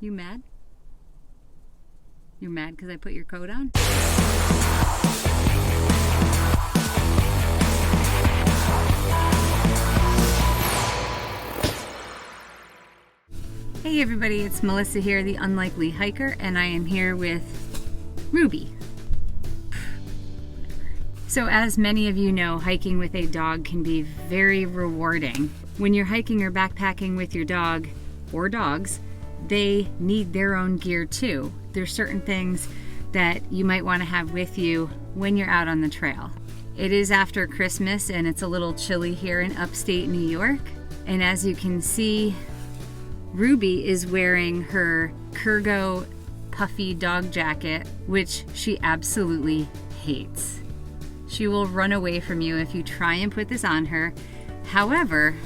You mad? You're mad because I put your coat on? Hey everybody, it's Melissa here, the Unlikely Hiker, and I am here with Ruby. So as many of you know, hiking with a dog can be very rewarding. When you're hiking or backpacking with your dog, or dogs, they need their own gear too. There's certain things that you might want to have with you when you're out on the trail. It is after Christmas and it's a little chilly here in upstate New York. And as you can see, Ruby is wearing her Kergo Puffy dog jacket, which she absolutely hates. She will run away from you if you try and put this on her. However,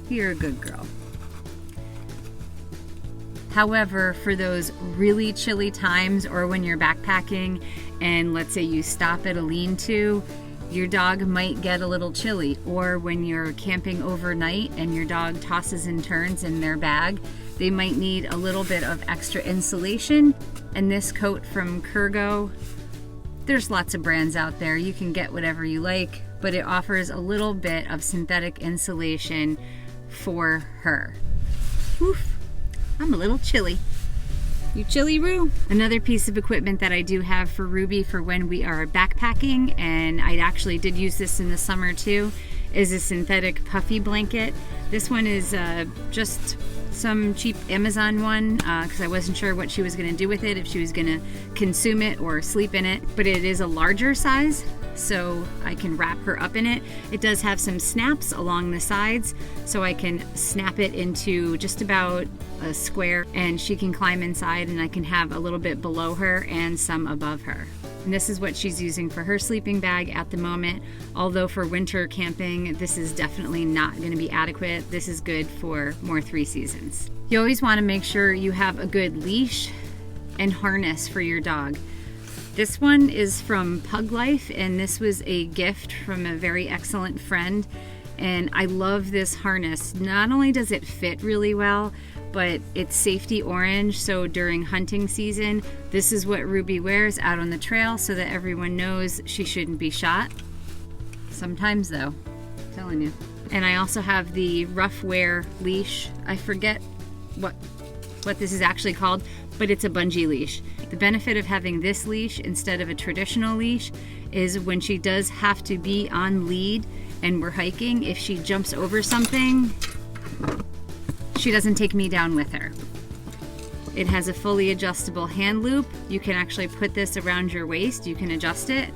you're a good girl. However, for those really chilly times or when you're backpacking and let's say you stop at a lean-to, your dog might get a little chilly, or when you're camping overnight and your dog tosses and turns in their bag, they might need a little bit of extra insulation. And this coat from Kergo, there's lots of brands out there, you can get whatever you like, but it offers a little bit of synthetic insulation for her. Oof, I'm a little chilly. You chilly, Roo? Another piece of equipment that I do have for Ruby for when we are backpacking, and I actually did use this in the summer too, is a synthetic puffy blanket. This one is just some cheap Amazon one because I wasn't sure what she was going to do with it, if she was going to consume it or sleep in it, but it is a larger size, so I can wrap her up in it. It does have some snaps along the sides, so I can snap it into just about a square and she can climb inside, and I can have a little bit below her and some above her. And this is what she's using for her sleeping bag at the moment. Although for winter camping, this is definitely not going to be adequate. This is good for more 3 seasons. You always want to make sure you have a good leash and harness for your dog. This one is from Pug Life, and this was a gift from a very excellent friend. And I love this harness. Not only does it fit really well, but it's safety orange, so during hunting season, this is what Ruby wears out on the trail so that everyone knows she shouldn't be shot. Sometimes though, I'm telling you. And I also have the rough wear leash. I forget what this is actually called, but it's a bungee leash. The benefit of having this leash instead of a traditional leash is when she does have to be on lead and we're hiking, if she jumps over something, she doesn't take me down with her. It has a fully adjustable hand loop. You can actually put this around your waist, you can adjust it,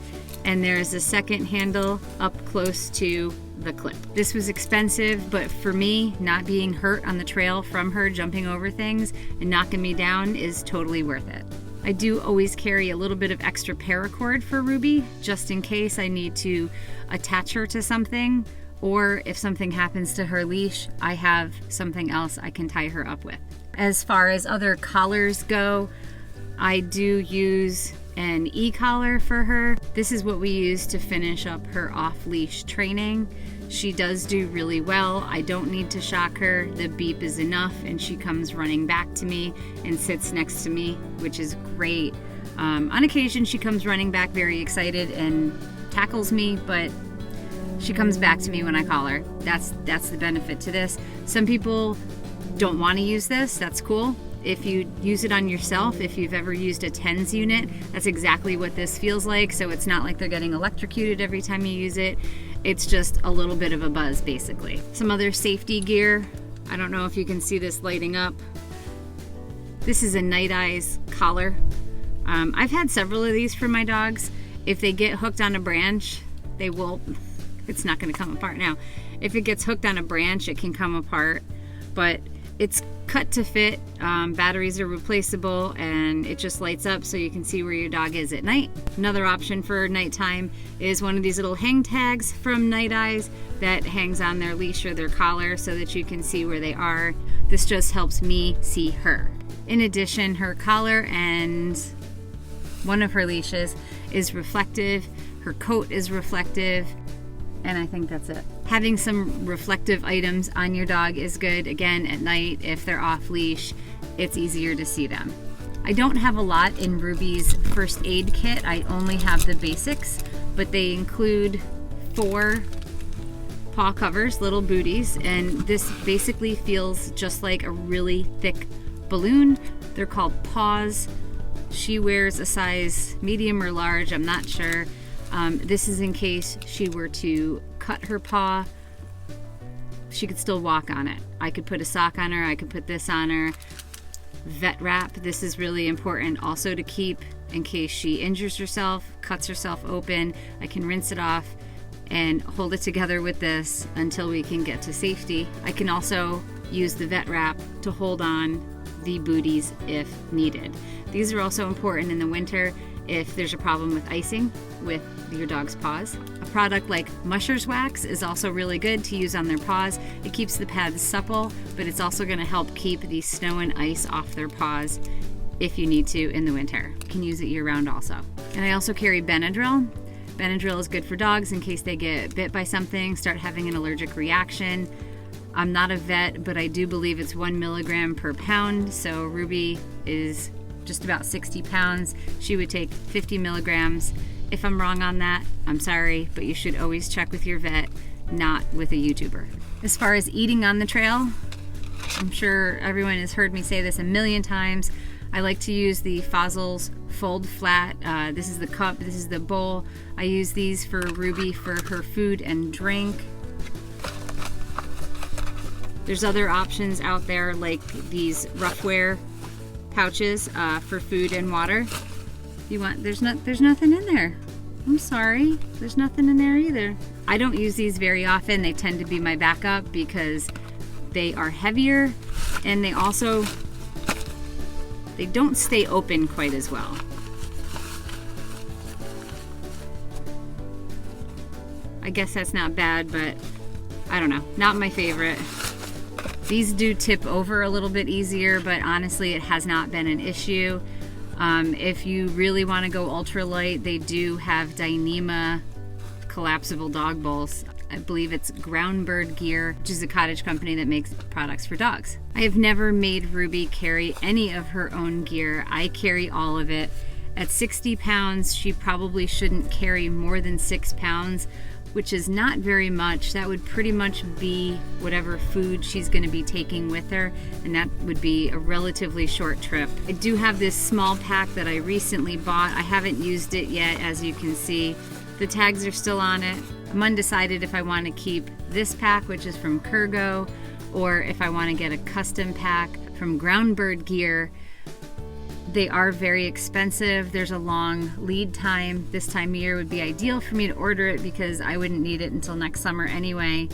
and there's a second handle up close to the clip. This was expensive, but for me, not being hurt on the trail from her jumping over things and knocking me down is totally worth it. I do always carry a little bit of extra paracord for Ruby, just in case I need to attach her to something, or if something happens to her leash, I have something else I can tie her up with. As far as other collars go, I do use an e-collar for her. This is what we use to finish up her off-leash training. She does do really well. I don't need to shock her. The beep is enough and she comes running back to me and sits next to me, which is great. On occasion, she comes running back very excited and tackles me, but she comes back to me when I call her. That's the benefit to this. Some people don't want to use this. That's cool. If you use it on yourself, if you've ever used a TENS unit, that's exactly what this feels like. So it's not like they're getting electrocuted every time you use it. It's just a little bit of a buzz, basically. Some other safety gear. I don't know if you can see this lighting up. This is a Night Eyes collar. I've had several of these for my dogs. If they get hooked on a branch, they will... It's not going to come apart now. If it gets hooked on a branch, it can come apart, but it's cut to fit. Batteries are replaceable, and it just lights up so you can see where your dog is at night. Another option for nighttime is one of these little hang tags from Night Eyes that hangs on their leash or their collar so that you can see where they are. This just helps me see her. In addition, her collar and one of her leashes is reflective. Her coat is reflective. And I think that's it. Having some reflective items on your dog is good. Again, at night, if they're off leash, it's easier to see them. I don't have a lot in Ruby's first aid kit. I only have the basics, but they include 4 paw covers, little booties, and this basically feels just like a really thick balloon. They're called paws. She wears a size medium or large, I'm not sure. This is in case she were to cut her paw, she could still walk on it. I could put a sock on her, I could put this on her. Vet wrap, this is really important also to keep in case she injures herself, cuts herself open. I can rinse it off and hold it together with this until we can get to safety. I can also use the vet wrap to hold on the booties if needed. These are also important in the winter if there's a problem with icing with your dog's paws. A product like Musher's Wax is also really good to use on their paws. It keeps the pads supple, but it's also going to help keep the snow and ice off their paws if you need to in the winter. You can use it year-round also. And I also carry Benadryl. Benadryl is good for dogs in case they get bit by something, start having an allergic reaction. I'm not a vet, but I do believe it's 1 milligram per pound, so Ruby is just about 60 pounds. She would take 50 milligrams. If I'm wrong on that, I'm sorry, but you should always check with your vet, not with a YouTuber. As far as eating on the trail, I'm sure everyone has heard me say this a million times. I like to use the Fossil's Fold Flat. This is the cup, this is the bowl. I use these for Ruby for her food and drink. There's other options out there like these Roughwear pouches for food and water. You want, there's nothing in there. I'm sorry, there's nothing in there either. I don't use these very often. They tend to be my backup because they are heavier and they don't stay open quite as well. I guess that's not bad, but I don't know, not my favorite. These do tip over a little bit easier, but honestly, it has not been an issue. If you really want to go ultralight, they do have Dyneema collapsible dog bowls. I believe it's Groundbird Gear, which is a cottage company that makes products for dogs. I have never made Ruby carry any of her own gear. I carry all of it. At 60 pounds, she probably shouldn't carry more than 6 pounds, which is not very much. That would pretty much be whatever food she's going to be taking with her, and that would be a relatively short trip. I do have this small pack that I recently bought. I haven't used it yet, as you can see. The tags are still on it. I'm undecided if I want to keep this pack, which is from Kergo, or if I want to get a custom pack from Groundbird Gear. They are very expensive. There's a long lead time. This time of year would be ideal for me to order it because I wouldn't need it until next summer anyway.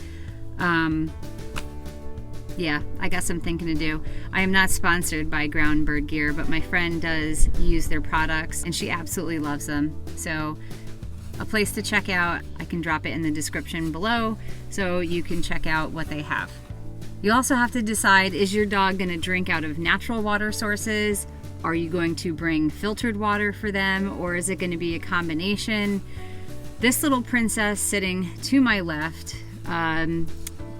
Yeah, I got some thinking to do. I am not sponsored by Groundbird Gear, but my friend does use their products and she absolutely loves them. So a place to check out, I can drop it in the description below so you can check out what they have. You also have to decide, is your dog going to drink out of natural water sources? Are you going to bring filtered water for them, or is it going to be a combination? This little princess sitting to my left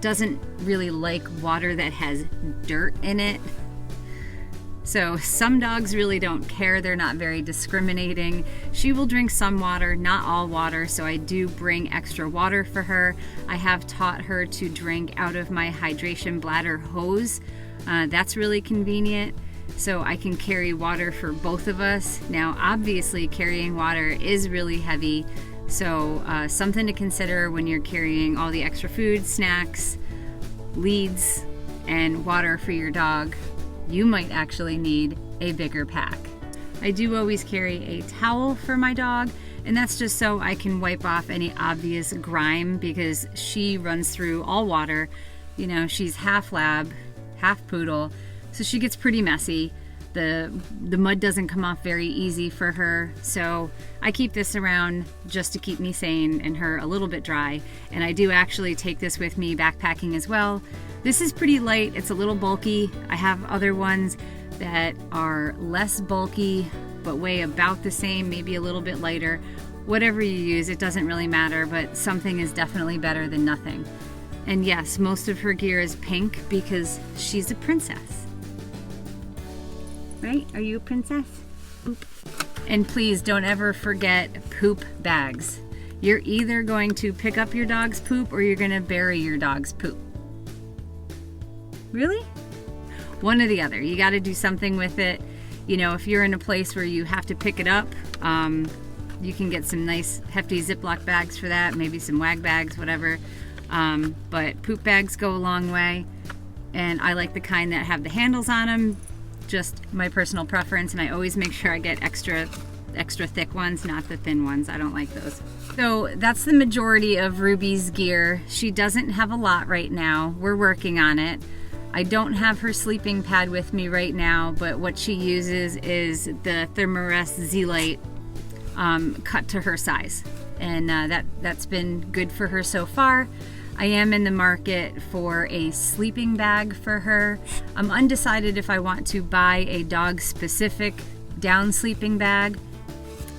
doesn't really like water that has dirt in it. So some dogs really don't care. They're not very discriminating. She will drink some water, not all water, so I do bring extra water for her. I have taught her to drink out of my hydration bladder hose. That's really convenient. So I can carry water for both of us. Now, obviously, carrying water is really heavy, so something to consider when you're carrying all the extra food, snacks, leads, and water for your dog. You might actually need a bigger pack. I do always carry a towel for my dog, and that's just so I can wipe off any obvious grime because she runs through all water. You know, she's half lab, half poodle, so she gets pretty messy. The mud doesn't come off very easy for her, so I keep this around just to keep me sane and her a little bit dry. And I do actually take this with me backpacking as well. This is pretty light, it's a little bulky. I have other ones that are less bulky but weigh about the same, maybe a little bit lighter. Whatever you use, it doesn't really matter, but something is definitely better than nothing. And yes, most of her gear is pink because she's a princess. Right? Are you a princess? Oop. And please don't ever forget poop bags. You're either going to pick up your dog's poop or you're going to bury your dog's poop. Really? One or the other. You got to do something with it. You know, if you're in a place where you have to pick it up, you can get some nice hefty Ziploc bags for that, maybe some wag bags, whatever. But poop bags go a long way. And I like the kind that have the handles on them. Just my personal preference, and I always make sure I get extra thick ones, not the thin ones. I don't like those. So that's the majority of Ruby's gear. She doesn't have a lot right now. We're working on it. I don't have her sleeping pad with me right now, but what she uses is the Thermarest Z-Lite cut to her size, and that's been good for her so far. I am in the market for a sleeping bag for her. I'm undecided if I want to buy a dog-specific down sleeping bag.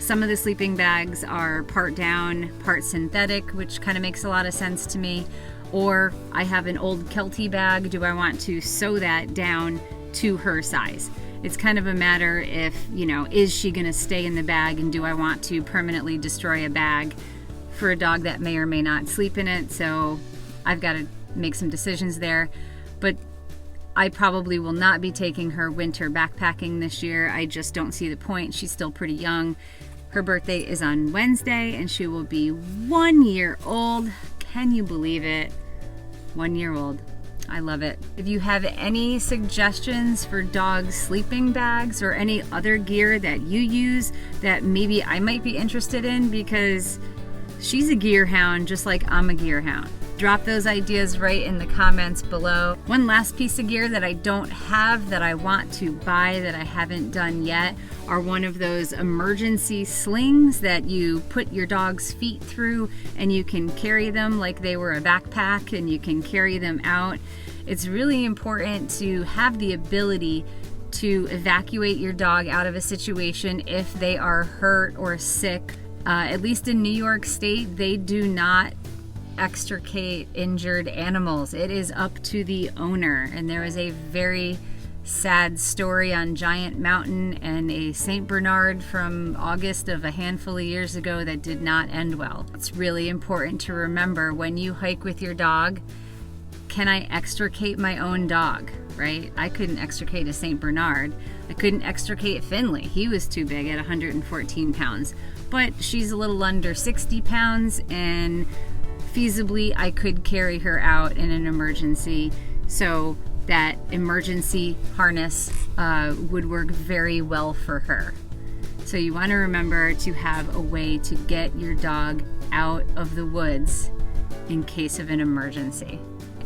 Some of the sleeping bags are part down, part synthetic, which kind of makes a lot of sense to me. Or I have an old Kelty bag. Do I want to sew that down to her size? It's kind of a matter if, you know, is she going to stay in the bag, and do I want to permanently destroy a bag for a dog that may or may not sleep in it? So I've got to make some decisions there. But I probably will not be taking her winter backpacking this year. I just don't see the point. She's still pretty young. Her birthday is on Wednesday, and she will be 1 year old. Can you believe it? 1 year old. I love it. If you have any suggestions for dog sleeping bags or any other gear that you use that maybe I might be interested in, because she's a gear hound just like I'm a gear hound. Drop those ideas right in the comments below. One last piece of gear that I don't have that I want to buy that I haven't done yet are one of those emergency slings that you put your dog's feet through, and you can carry them like they were a backpack, and you can carry them out. It's really important to have the ability to evacuate your dog out of a situation if they are hurt or sick. At least in New York State, they do not extricate injured animals. It is up to the owner. And there was a very sad story on Giant Mountain and a St. Bernard from August of a handful of years ago that did not end well. It's really important to remember when you hike with your dog, can I extricate my own dog, right? I couldn't extricate a St. Bernard. I couldn't extricate Finley. He was too big at 114 pounds. But she's a little under 60 pounds, and feasibly I could carry her out in an emergency. So that emergency harness would work very well for her. So you want to remember to have a way to get your dog out of the woods in case of an emergency.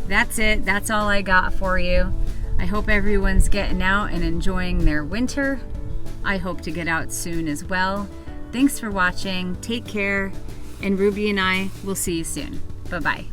That's it. That's all I got for you. I hope everyone's getting out and enjoying their winter. I hope to get out soon as well. Thanks for watching. Take care. And Ruby and I will see you soon. Bye-bye.